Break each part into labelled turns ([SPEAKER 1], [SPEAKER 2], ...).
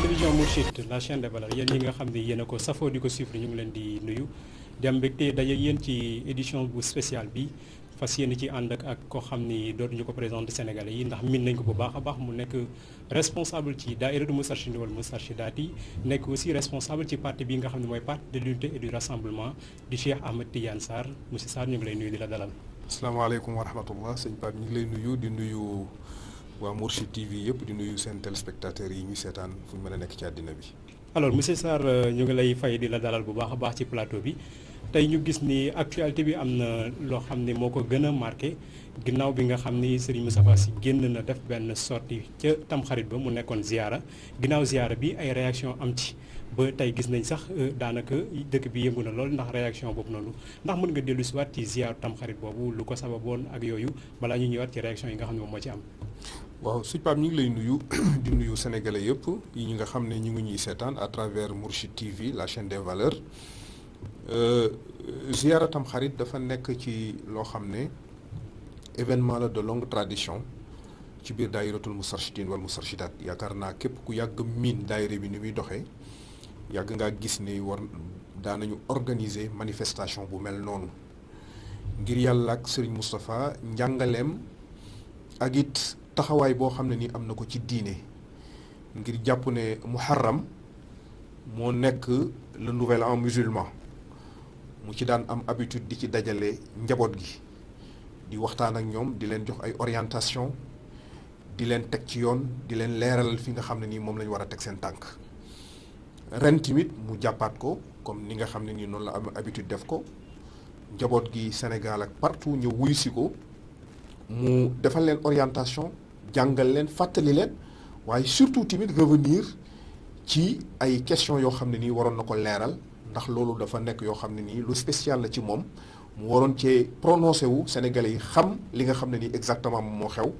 [SPEAKER 1] télévision Mourchid la chaîne des valeurs yéen ñi nga xam ne yéen a ko safoo di ko suivre ñu ngi leen di nuyu di am mbégte daje yéen ci édition bu spéciale bi fas yéen ci ànd ak koo xam ni dootuñu ko présenté Sénégalais yi ndax min nañ ko bu baax a baax mu nekk responsable ci daayira du Moustarchidine wal Moustarchidaty yi nekk aussi responsable ci parti bi nga xam ne mooy parti de l'unité et du rassemblement di Cheikh Ahmed Tidiane Sarr monsieur Sarr ñu ngi lay nuyu di la dalal.
[SPEAKER 2] asalaamaaleykum wa rahmatullah sëñ Pape ñu ngi lay nuyu di nuyu waa Mourchid TV yëpp di nuyu seen téléspectateurs yi ñu seetaan fu ñu mën a nekk ci àddina bi.
[SPEAKER 1] alors monsieur Sarr ñu ngi lay fay di la dalal bu baax a baax ci plateau bi tey ñu gis ni actualité bi am na loo xam ne moo ko gën a marqué ginnaaw bi nga xam ni Serigne Moustapha Sy génn na def benn sortie ca tamxarit ba mu nekkoon ziara ginnaaw ziara bi ay réaction am ci ba tey gis nañ sax daanaka dëkk bi yëngu na lool ndax réaction boobu noonu ndax mën nga dellu si waat ci ziaru tamxarit boobu lu ko sababoon ak yooyu balaa ñu ñëwaat ci réaction yi nga xam ne moom moo ci am.
[SPEAKER 2] waaw sëñ Pape ñu ngi lay nuyu di nuyu sénégalais yëpp yi ñi nga xam ne ñu ngi ñuy seetaan à travers Mourchid TV la chaîne des valeurs ziara tamxarit dafa nekk ci loo xam ne événement la de longue tradition ci biir daayiratul Moustarchidine wal Moustarchidaty yaakaar naa képp ku yàgg miin daayira bi ni muy doxee yàgg ngaa gis ni daanañu organiser manifestation bu mel noonu ngir yàlla ak Serigne Moustapha njàngaleem ak it taxawaay boo xam ne ni am na ko ci diine ngir jàpp ne muharram moo nekk le nouvel an musulman mu ci daan am habitude di ci dajale njaboot gi di waxtaan ak ñoom di leen jox ay orientation di leen teg ci yoon di leen leeralal fi nga xam ne nii moom la ñu war a teg seen tànk ren tamit mu jàppaat ko comme ni nga xam ne nii noonu la am habitude def ko njaboot gi Sénégal ak partout ñëw wuyu si ko mu defal leen orientation jàngal leen fàttali leen waaye surtout tamit revenir ci ay questions yoo xam ne nii waroon na ko leeral ndax loolu dafa nekk yoo xam ne nii lu spécial la ci moom mu waroon cee prononcé wu Sénégalais yi xam li nga xam ne nii exactement moom moo xew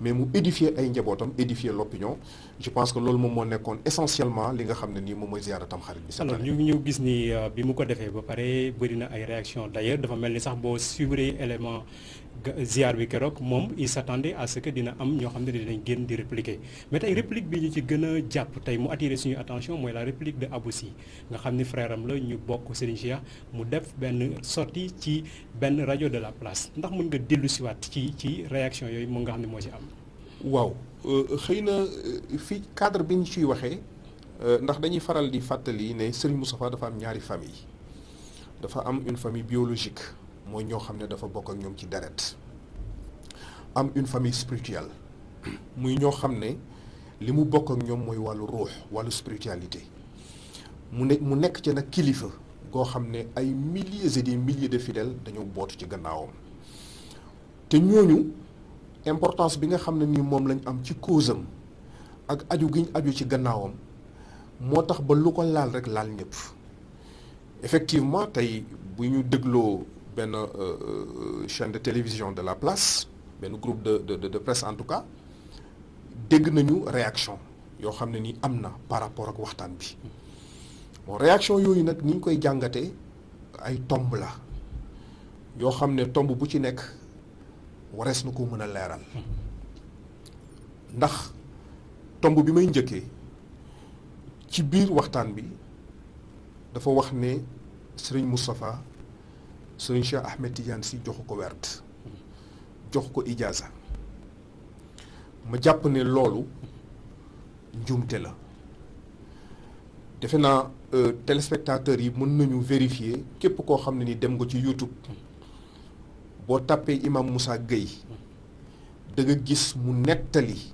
[SPEAKER 2] mais mu édifier ay njabootam édifier l'opinion je pense que loolu moom moo nekkoon essentiellement li nga xam ne nii moom mooy ziara tamxarit bi.
[SPEAKER 1] alors ñu gis ni bi mu ko defee ba pare bëri na ay réaction d'ailleurs dafa mel ni sax boo suivre élément ziar bi keroog moom il s'attendait à ce que dina am ñoo xam ne dinañ génn di répliquer mais tey réplique bi ñu ci gën a jàpp tey mu attiré suñu attention mooy la réplique de Abou Sy nga xam ni frère am la ñu bokk Serigne Cheikh mu def benn sortie ci benn rajo de la place ndax mën nga dellu siwaat ci réaction yooyu moom nga xam ne moo ci am.
[SPEAKER 2] waaw xëy na fii cadre bi ñu ciy waxee ndax dañuy faral di fàttali ne Serigne Moustapha dafa am ñaari famille dafa am une famille biologique mooy ñoo xam ne dafa bokk ak ñoom ci deret am une famille spirituelle muy ñoo xam ne li mu bokk ak ñoom mooy wàllu ruux wàllu spiritualité mu nekk ci nag kilifa goo xam ne ay milliers et des milliers de fidèles dañoo bootu ci gannaawam te ñooñu importance bi nga xam ne ni moom lañ am ci cause am ak aju giñ aju ci gannaawam moo tax ba lu ko laal rek laal ñëpp effectivement tey bu ñu dégloo benn chaîne de télévision de la place benn groupe de presse en tout cas dégg nañu réaction yoo xam ne ni am na par rapport ak waxtaan bi bon réaction yooyu nag ni ñu koy jàngatee ay tomb la yoo xam ne tomb bu ci nekk warees na ko mën a leeral ndax tomb bi may njëkkee ci biir waxtaan bi dafa wax ne Serigne Moustapha Serigne Cheikh Ahmed Tidiane Sy joxu ko wert jox ko ijaaza ma jàpp ne loolu njuumte la defe naa téléspectateurs yi mën nañu vérifier képp koo xam ne ni dem nga ci YouTube boo tàppee imam Moussa Gueye da nga gis mu nettali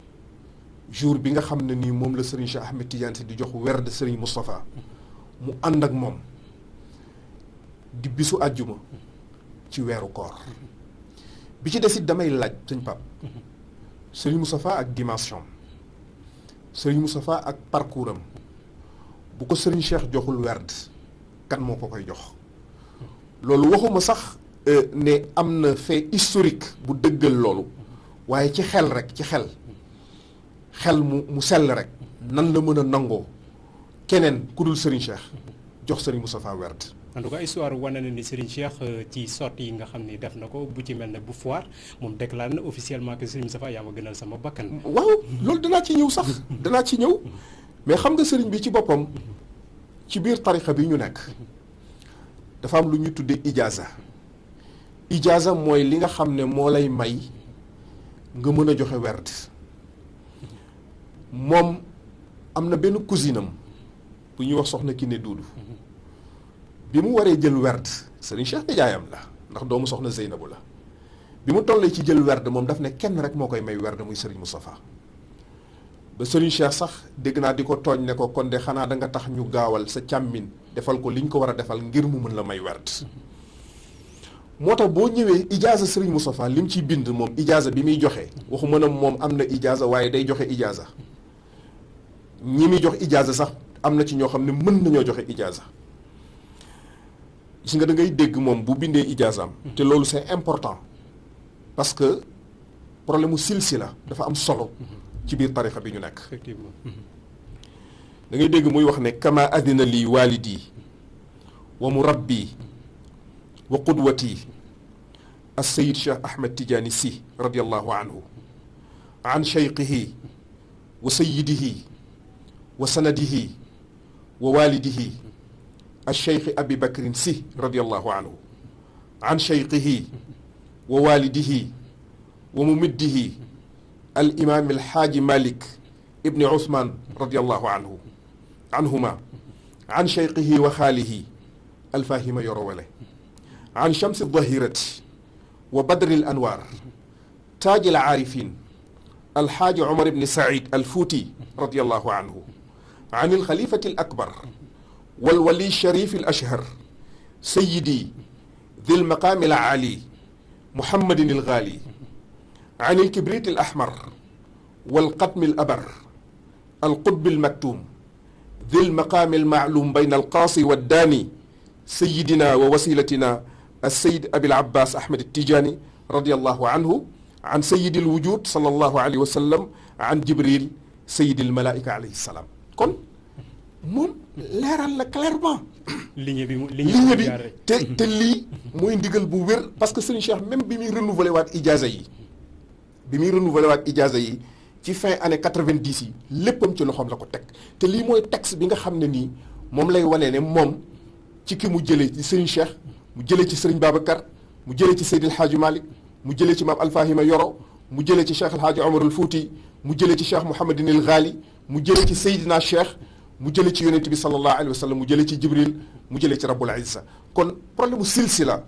[SPEAKER 2] jour bi nga xam ne nii moom la Serigne Cheikh Ahmed Tidiane Sy di jox werd Serigne Moustapha mu ànd ak moom di bisu àjjuma ci weeru koor bi ci des it damay laaj sëñ Pape Serigne Moustapha ak dimension Serigne Moustapha ak parcours am bu ko Serigne Cheikh joxul werd kan moo ko koy jox loolu waxuma sax ne am na fait historique bu dëggal loolu waaye ci xel rek ci xel mu sell rek nan la mën a nangoo keneen ku dul Serigne Cheikh jox Serigne Moustapha werd.
[SPEAKER 1] en tout cas histoire wane na ni Serigne Cheikh ci sortie yi nga xam ni def na ko bu ci mel ne bu foire moom déclaré na officiellement que Serigne Moustapha yaa ma gënal sama bakkan.
[SPEAKER 2] waaw loolu danaa ci ñëw sax danaa ci ñëw mais xam nga sëriñ bi ci boppam ci biir tarixa bi ñu nekk dafa am lu ñu tuddee ijaaza mooy li nga xam ne moo lay may nga mën a joxe werd. moom am na benn cousinam bu ñuy wax soxna Kiné Duudu bi mu waree jël werd sëriñ Cheikh nijaayam la ndax doomu soxna Zeynabu la bi mu tollee ci jël werd moom daf ne kenn rek moo koy may werd muy sëriñ Moustapha ba sëriñ Cheikh sax dégg naa di ko tooñ ne ko kon de xanaa da nga tax ñu gaawal sa càmmin defal ko li ñu ko war a defal ngir mu mën la may werd. moo tax boo ñëwee ijaaza sëriñ Moustapha li mu ciy bind moom ijaaza bi muy joxe waxu mën a moom am na ijaaza waaye day joxe ijaaza ñi muy jox ijaaza sax am na ci ñoo xam ne mën nañoo joxe ijaaza gis nga da ngay dégg moom bu bindee ijaazaam te loolu c'est important parce que problème mu silsila dafa am solo ci biir tarixa bi ñu nekk.
[SPEAKER 1] effectivement.
[SPEAKER 2] da ngay dégg muy wax ne kama adina lii walidi wa murabbi wa qudwati as-sayyid Cheikh Ahmed Tidiane Sy radiyallahu anhu an shaykhihi wa sayyidihi wa sanadihi wa walidihi al-shaykh Abi Bakrin Sy radiyallahu anhu an shaykhihi wa walidihi wa mumiddihi al-imam al-haaji Malik ibn Ousmane radiyallahu anhu anhuma an shaykhihi wa xaalihi al-Fahima Yorowale an Shamsi Dhahirati wa Badri al-Anwar Taaj al-Aarifin al-Haaji Omar ibn Saïd al-Fouti radiyallahu anhu an al-Khalifati al-Akbar wal-Wali Sharif al-Ashhar Sayyidi Dhil Maqam al-Ali Muhammadin al-Ghali an al-Kibrit al-Ahmar wal-Qatm al-Abar al-Qutb al-Maktum Dhil Maqam al-Ma'lum bayna al-Qasi wad-Dani Sayyidina wa wasilatina السيد أبي العباس أحمد التيجاني رضي الله عنه عن سيد الوجود صلى الله عليه وسلم عن جبريل سيد الملائكة عليه السلام kon moom leeral la clairement
[SPEAKER 1] ligne bi
[SPEAKER 2] te lii muy ndigal bu wér parce que Serigne Cheikh même bi muy renouveler waat ijaaza yi ci fin année 90 yi léppam ci loxoom la ko teg te lii mooy texte bi nga xam ne nii moom lay wanee ne moom ci ki mu jëlee ci Serigne Cheikh mu jëlee ci Serigne Babacar mu jëlee ci Seydil Hadji Malick mu jëlee ci maam Alfahima Yoro mu jëlee ci Cheikh El Hadji Omar al Fouti mu jëlee ci Cheikh Mouhamadin al Ghali mu jëlee ci Seydina Cheikh mu jëlee ci yonent bi sallallahu alayhi wa sallam mu jëlee ci Jibril mu jëlee ci Rabbul Izza kon problème mu silsila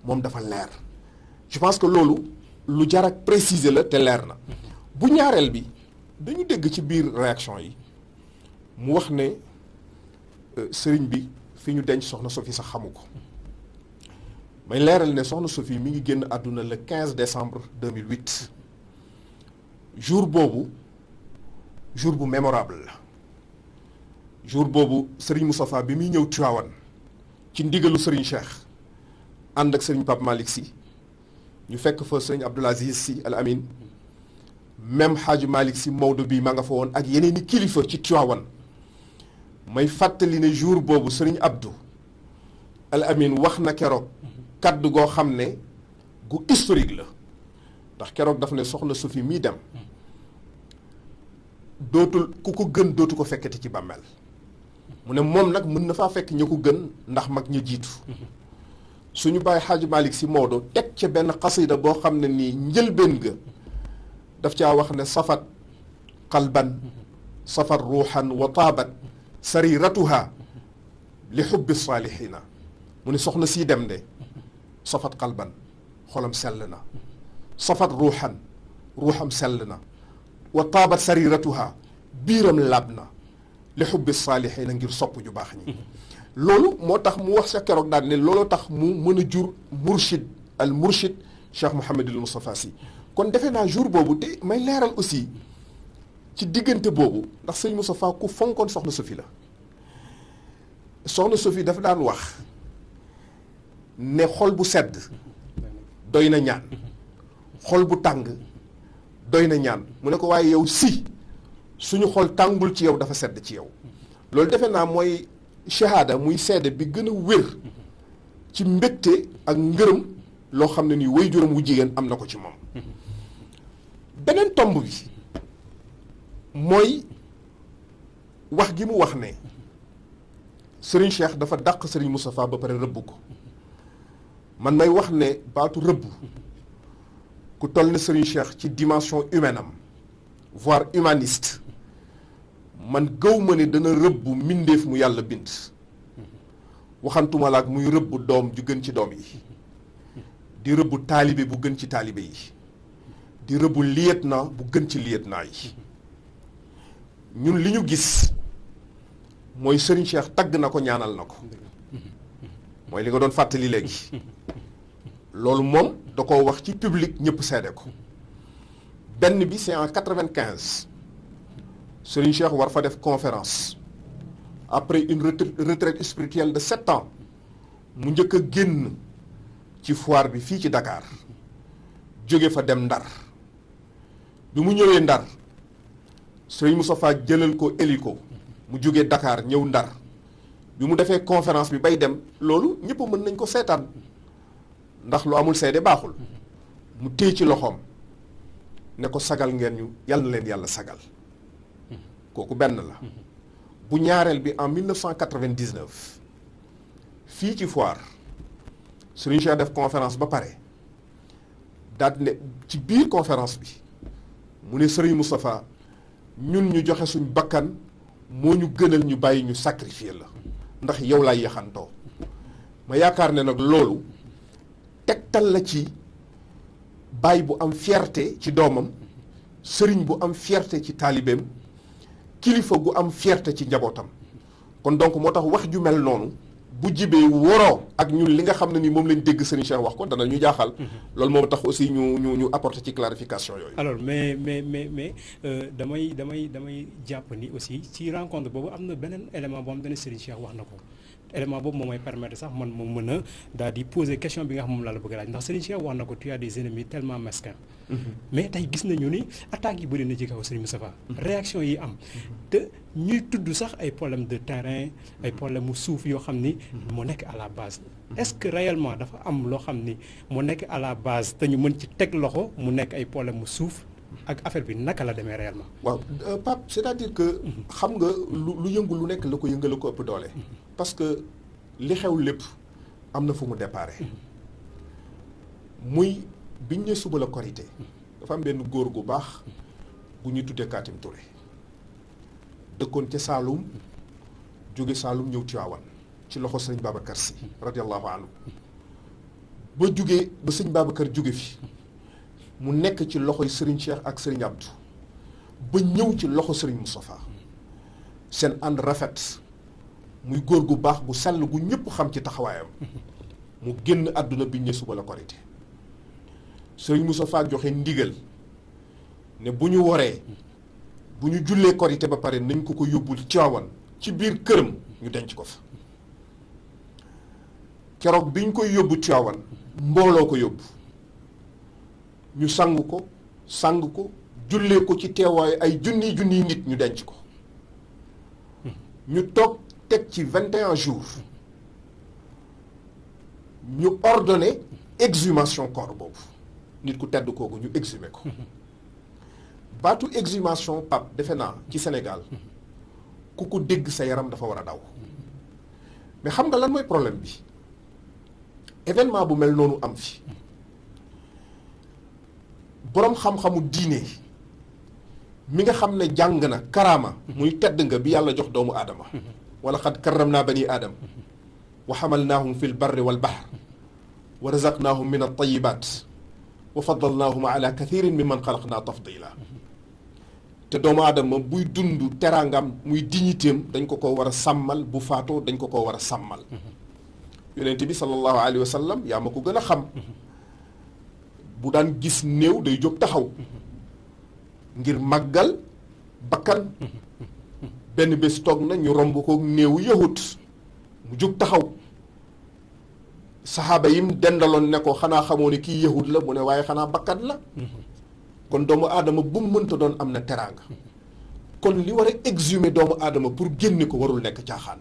[SPEAKER 2] moom dafa leer je pense que loolu lu jar ak préciser la te leer na bu ñaareel bi dañu dégg ci biir réaction yi mu wax ne sëriñ bi fi ñu denc soxna Sophie sax xamu ko. may leeral ne soxna Sophie mi ngi génn àdduna le 15 décembre 2008 jour boobu jour bu mémorable la jour boobu Serigne Moustapha bi muy ñëw Tivaouane ci ndigalu Serigne Cheikh ànd ak Serigne Pape Malick Sy ñu fekk fa Serigne Abdoul Aziz Sy Al Amin même Hadji Malick Sy Maodo bi ma nga fa woon ak yeneen i kilifa ci Tivaouane may fàttali ne jour boobu Serigne Abdou Al Amin wax na keroog. kaddu goo xam ne gu historique la ndax keroog daf ne soxna Sophie mii dem dootul ku ko gën dootu ko fekkati ci bàmmeel mu ne moom nag mën na faa fekk ña ko gën ndax mag ña jiitu suñu bàyyi Hadji Malick Sy Maodo teg ca benn xasida boo xam ne nii njëlbéen ga daf caa wax ne safat qalban safat ruuxan wa taabat sariratuha li xubbi saalihiina mu ne soxna sii dem de safat qalban xolam sell na safat ruuxam sell na wa taabat sariratuha biiram laab na li xubbi saalihiina ngir sopp ju baax ñi loolu moo tax mu wax sa keroog daal ne looloo tax mu mën a jur al murshid Cheikh Mouhamadul Moustapha Sy kon defe naa jour boobu te may leeral aussi ci diggante boobu ndax sëñ Moustapha ku fonkoon soxna Sophie la soxna Sophie dafa daan wax ne xol bu sedd doy na ñaan xol bu tàng doy na ñaan mu ne ko waaye yow si suñu xol tàngul ci yow dafa sedd ci yow loolu defe naa mooy shahada muy seede bi gën a wér ci mbégte ak ngërëm loo xam ne nii way juróom wu jigéen am na ko ci moom beneen tomb bi mooy wax gi mu wax ne Serigne Cheikh dafa dàq Serigne Moustapha ba pare rëbb ko man may wax ne baatu rëbb ku toll ne Serigne Cheikh ci dimension humaine am voire humaniste man gëw ma ne dana rëbb mbindeef mu yàlla bind waxantuma la ak muy rëbb doom ju gën ci doom yi di rëbb taalibe bu gën ci taalibe yi di rëbb lieutenant bu gën ci lieutenant yi ñun li ñu gis mooy Serigne Cheikh tagg na ko ñaanal na ko mooy li nga doon fàttali léegi loolu moom da ko wax ci public ñëpp seede ko benn bi c'est en 95 Serigne Cheikh war fa def conférence après une retraite spirituelle de 7 ans mu njëkk a génn ci foire bi fii ci Dakar jóge fa dem Ndar bi mu ñëwee Ndar Serigne Moustapha jëlal ko hélico mu jóge Dakar ñëw Ndar bi mu defee conférence bi bay dem loolu ñëpp mën nañ ko seetaan ndax lu amul seede baaxul mu téye ci loxoom ne ko sagal ngeen ñu yàlla na leen yàlla sagal kooku benn la bu ñaareel bi en 1999 fii ci foire Serigne Cheikh def conférence ba pare daal ne ci biir conférence bi mu ne Serigne Moustapha ñun ñu joxe suñ bakkan moo ñu gënal ñu bàyyi ñu sacrifier la ndax yow laay yaxantoo ma yaakaar ne nag loolu tegtal la ci baay bu am fierté ci doomam sëriñ bu am fierté ci taalibeem kilifa gu am fierté ci njabootam kon donc moo tax wax ju mel noonu bu jibee woroo ak ñun li nga xam ne ni moom lañ dégg Serigne Cheikh wax ko dana ñu jaaxal loolu moom tax aussi ñu apporter ci clarification yooyu.
[SPEAKER 1] alors mais damay jàpp ni aussi ci rencontre boobu am na beneen élément boo xam ne Serigne Cheikh wax na ko élément boobu moom mooy permettre sax man moom mën a daal di poser question bi nga xam moom laa la bëgg a laaj ndax Serigne Cheikh wax na ko tu as des ennemis tellement mesquins. mais tey gis nañu ni attaques yi bëri na ci kaw Serigne Moustapha réaction yi am te ñuy tudd sax ay problème de terrain ay problème mu suuf yoo xam ni moo nekk à la base est-ce que réellement dafa am loo xam ni moo nekk à la base te ñu mën ci teg loxo mu nekk ay problème mu suuf ak affaire bi naka la demee réellement.
[SPEAKER 2] waaw Pape c'est-à-dire que xam nga lu yëngu lu nekk la ko yëngal la ko ëpp doole parce que li xew lépp am na fu mu déparé muy biñ ne suba la korité dafa am benn góor gu baax bu ñuy tuddee Katim Touré dëkkoon ca Saalum jóge Saalum ñëw Tiwaawan ci loxo sëñ Babacar Sy radiallahu anhu ba sëñ Babacar jóge fi mu nekk ci loxoy Serigne Cheikh ak Serigne Abdou ba ñëw ci loxo Serigne Moustapha seen ànd rafet muy góor gu baax gu sell gu ñëpp xam ci taxawaayam mu génn àdduna biñ ne suba la korité Serigne Moustapha joxe ndigal ne bu ñu waree bu ñu jullee korité ba pare nañ ko yóbbul Tiwaawan ci biir këram ñu denc ko fa keroog bi ñu koy yóbbu Tiwaawan mbooloo ko yóbbu ñu sang ko jullee ko ci teewaayu ay junniy nit ñu denc ko ñu toog teg ci 21 jours ñu ordonné exhumation corps boobu nit ku tedd kooku ñu exhumer ko baatu exhumation Pape defe naa ci Sénégal ku ko dégg sa yaram dafa war a daw mais xam nga lan mooy problème bi événement bu mel noonu am fi boroom xam-xamu diine mi nga xam ne jàng na karaama muy tedd nga bi yàlla jox doomu aadama wala xad karram naa bani aadam wa xamalnaahum fi l barri wal bahr wa razaqnaahum min altayibat wa faddalnaahum ala kathirin min man xalaqnaa tafdila te doomu aadama buy dund teraangam muy dignitéem dañ ko war a sàmmal bu faatoo dañ ko war a sàmmal yonent bi sallallahu alayhi wa sallam yaa ma ko gën a xam bu daan gis néew day jóg taxaw ngir màggal bakkan benn bés toog na ñu romb ko néewu yahut mu jóg taxaw saxaaba yim dendaloon ne ko xanaa xamoo ne kii yahut la mu ne waaye xanaa bakkan la kon doomu aadama bu mu mënta doon am na teraanga kon li war a exhumer doomu aadama pour génne ko warul nekk caaxaan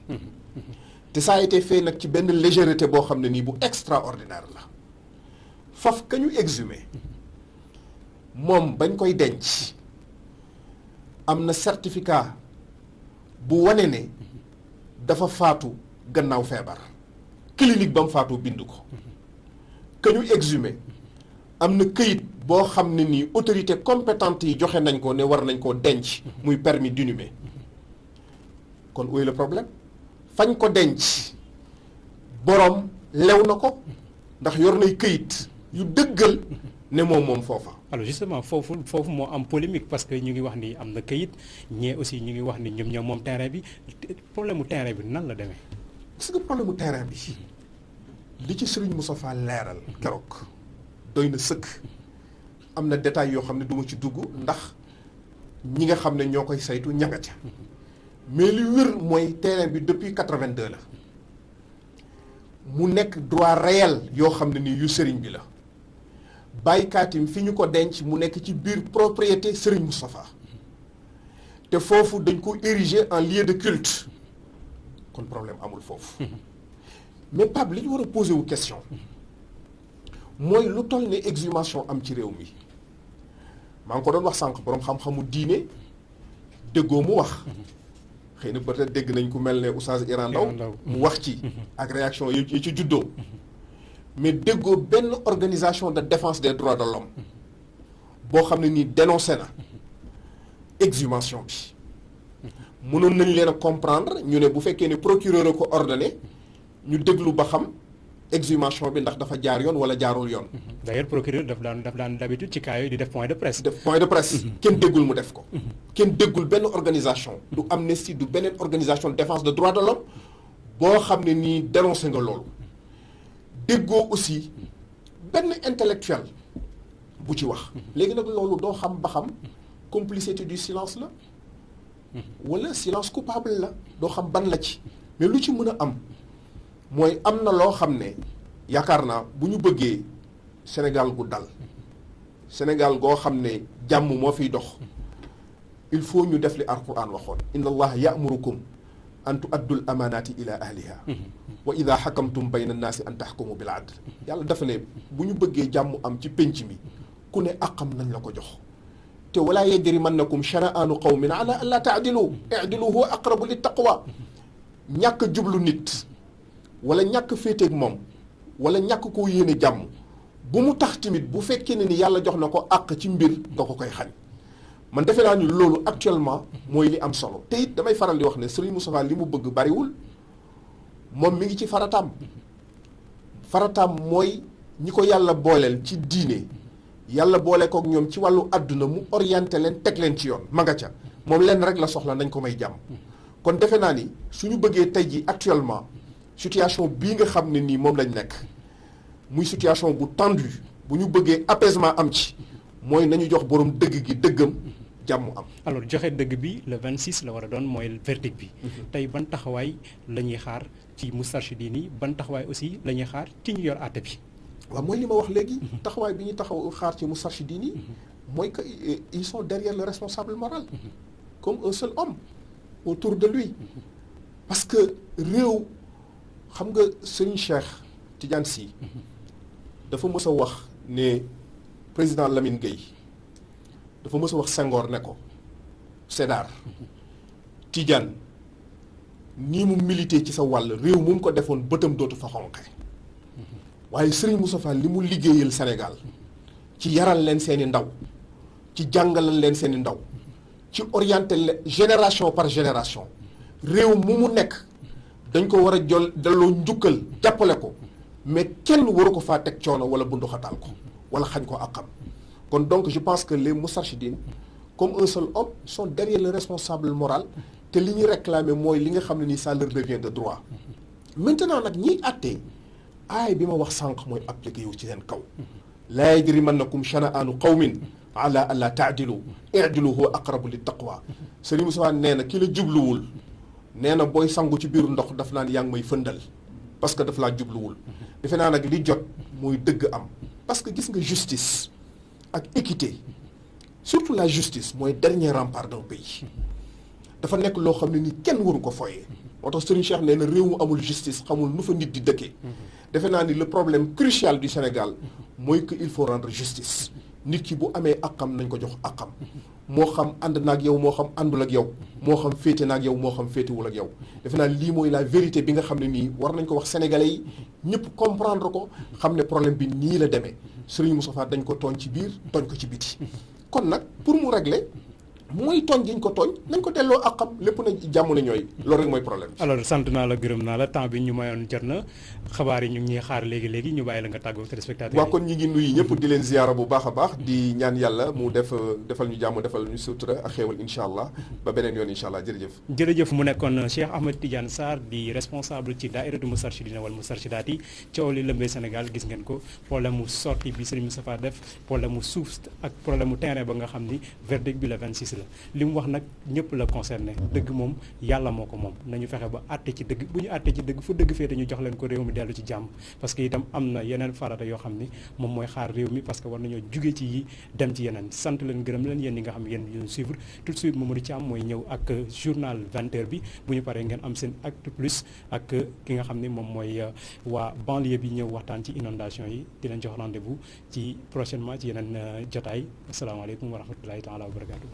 [SPEAKER 2] te ça a été fait nag ci benn légèreté boo xam ne nii bu extraordinaire la faf ka ñu exhumer moom bañ koy denc am na certificat bu wane ne dafa faatu gannaaw feebar clinique ba mu faatu bind ko que ñu exhumé am na këyit boo xam ne nii autorité compétente yi joxe nañ ko ne war nañ koo denc muy permis d'inhumer kon où est le problème fañ ko denc boroom lew na ko ndax yor nay këyit yu dëggal ne moom foofa.
[SPEAKER 1] alors justement foofu moo am polémique parce que ñu ngi wax ni am na këyit ñee aussi ñu ngi wax ni ñoom moom terrain bi problème mu terrain bi nan la demee.
[SPEAKER 2] gis nga problème mu terrain bi li ci Serigne Moustapha leeral keroog doy na sëkk am na détails yoo xam ne du ma ci dugg ndax ñi nga xam ne ñoo koy saytu ñanga ca mais li wér mooy terrain bi depuis 82 la mu nekk droit réel yoo xam ne nii yu Serigne bi la bàyyikaatim fi ñu ko denc mu nekk ci biir propriété Serigne Moustapha te foofu dañ ko ériger en lieu de culte kon problème amul foofu mais Pape li ñu war a posé wu question mooy lu toll ne exhumation am ci réew mi maa ngi ko doon wax sànq boroom xam-xamu diine déggoo mu wax xëy na peut-être dégg nañ ku mel ne Oustaz Iran Ndaw mu wax ci ak réaction yi ci juddoo mais déggoo benn organisation de défense des droits de l'homme boo xam ne nii dénoncé na exhumation bi mënoon nañ leen a comprendre ñu ne bu fekkee ne procureur a ko ordonné ñu déglu ba xam exhumation bi ndax dafa jaar yoon wala jaarul yoon.
[SPEAKER 1] d'ailleurs procureur daf daan d'habitude ci cas yooyu di def point de presse.
[SPEAKER 2] kenn déggul mu def ko. kenn déggul benn organisation. du Amnesty du beneen organisation de défense de droits de l'homme boo xam ne nii dénoncé nga loolu. déggoo aussi benn intellectuel bu ci wax. léegi nag loolu doo xam ba xam complicité du silence la. wala silence coupable la doo xam ban la ci. mais lu ci mën a am. mooy am na loo xam ne yaakaar naa bu ñu bëggee Sénégal gu dal Sénégal goo xam ne jàmm moo fiy dox il faut ñu def li alquran waxoon inna allaha ya'murukum an tu'addul amanati ila ahliha wa ida xakamtum bayna annaasi an taxkumu bil adl yàlla dafa ne bu ñu bëggee jàmm am ci pénc mi ku ne aqam nañ la ko jox te wala yajrimannakum shana'aanu qawmin ala an la ta'dilu i'dilu huwa aqrabu lit taqwa ñàkk jublu nit wala ñàkk féeteeg moom wala ñàkk koo yéene jàmm bu mu tax tamit bu fekkee ne ni yàlla jox na ko àq ci mbir nga ko koy xañ man defe naa ni loolu actuellement mooy li am solo te it damay faral di wax ne Serigne Moustapha li mu bëgg bariwul moom mi ngi ci farataam mooy ñi ko yàlla booleel ci diine yàlla boole kook ñoom ci wàllu àdduna mu orienté leen teg leen ci yoon ma nga ca moom lenn rek la soxla nañ ko may jàmm kon defe naa ni suñu bëggee tey ji actuellement situation bii nga xam ne nii moom lañ nekk muy situation bu tendue bu ñu bëggee apaisement am ci mooy nañu jox borom dëgg gi dëggam jàmm am.
[SPEAKER 1] alors joxe dëgg bi le 26 la war a doon mooy verdict bi. tey ban taxawaay la ñuy xaar ci Moustarchidine yi ban taxawaay aussi la ñuy xaar ci ñu yor àtte bi.
[SPEAKER 2] waaw mooy li ma wax léegi. taxawaay bi ñuy xaar ci Moustarchidine yi mooy que ils sont derrière le responsable moral. comme un seul homme autour de lui. parce que réew. xam nga Serigne Cheikh Tidiane Sy dafa mës a wax ne président Lamine Gueye dafa mës a wax Senghor ne ko Sédar Tidiane nii mu milité ci sa wàll réew mu ko defoon bëtam dootu fa xonqe waaye Serigne Moustapha li mu liggéeyal Sénégal ci yaral leen seeni ndaw ci jàngalal leen seeni ndaw ci orienté leen génération par génération réew mu nekk dañ ko war a delloo njukkal jàppale ko mais kenn waru ko faa teg coono wala bunduxataal ko wala xañ ko àqam kon donc je pense que les Moustarchidine comme un seul homme sont derrière le responsable moral te li ñuy réclamer mooy li nga xam ne nii ça leur revient de droit maintenant nag ñiy àttee aay bi ma wax sànq mooy appliqué yow ci seen kaw laa yajrimannakum shana'aanu qawmin ala an laa ta'dilu i'dilu huwa aqrabu lit taqwa Serigne Moussa nee na ki la jubluwul nee na booy sangu ci biiru ndox daf naan yaa ngi may fëndal parce que daf laa jubluwul defe naa nag li jot mooy dëgg am parce que gis nga justice ak équité surtout la justice mooy dernier rempart d'un pays dafa nekk loo xam ne ni kenn waru ko foyee moo tax Serigne Cheikh nee na réew mu amul justice xamul nu fa nit di dëkkee defe naa ni le problème crucial du Sénégal mooy que il faut rendre justice nit ki bu amee àqam nañ ko jox àqam moo xam ànd na ak yow moo xam àndul ak yow moo xam féete na ak yow moo xam féetewul ak yow defe naa lii mooy la vérité bi nga xam ne nii war nañ ko wax sénégalais yi ñëpp comprendre ko xam ne problème bi nii la demee Serigne Moustapha dañ ko tooñ ci biir tooñ ko ci biti kon nag pour mu régler mooy tooñ gi ñu ko tooñ nañ ko delloo ak xam lépp na jàmm na ñooy loolu rek mooy problème bi.
[SPEAKER 1] alors sant naa la gërëm naa la temps bi ñu mayoon jot na xabaar yi ñu ngi ñuy xaar léegi ñu bàyyi la nga tàggoo téléspectateurs yi.
[SPEAKER 2] waaw kon ñi ngi nuyu ñëpp di leen ziyaara bu baax a baax di ñaan yàlla mu defal ñu jàmm defal ñu sutura ak xéewal incha allah ba beneen yoon incha allah jërëjëf.
[SPEAKER 1] jërëjëf mu nekkoon Cheikh Ahmed Tidiane Sarr di responsable ci daairatu Moustarchidina wal Moustarchidaty coow li lëmbee Sénégal gis ngeen ko problème mu sortie bi Serigne Moustapha def problème mu suuf ak problème mu terrain ba nga xam ni verdict bi la 26 la li mu wax nag ñëpp la concerné dëgg moom yàlla moo ko moom nañu fexe ba àtte ci dëgg bu ñu àtte ci dëgg fu dëgg féete ñu jox leen ko réew mi dellu ci jàmm parce que itam am na yeneen farata yoo xam ni moom mooy xaar réew mi parce que war nañoo jugee ci yi dem ci yeneen sant leen gërëm leen yéen ñi nga xam yéen ñu suivre tout de suite Mamadou Thiam mooy ñëw ak journal 20h bi bu ñu paree ngeen am seen acte plus ak ki nga xam ni moom mooy waa banlieue bi ñëw waxtaan ci inondation yi di leen jox rendez-vous ci prochainement ci yeneen jotaay asalaamaaleykum wa rahmatulahi taala wa barakatuh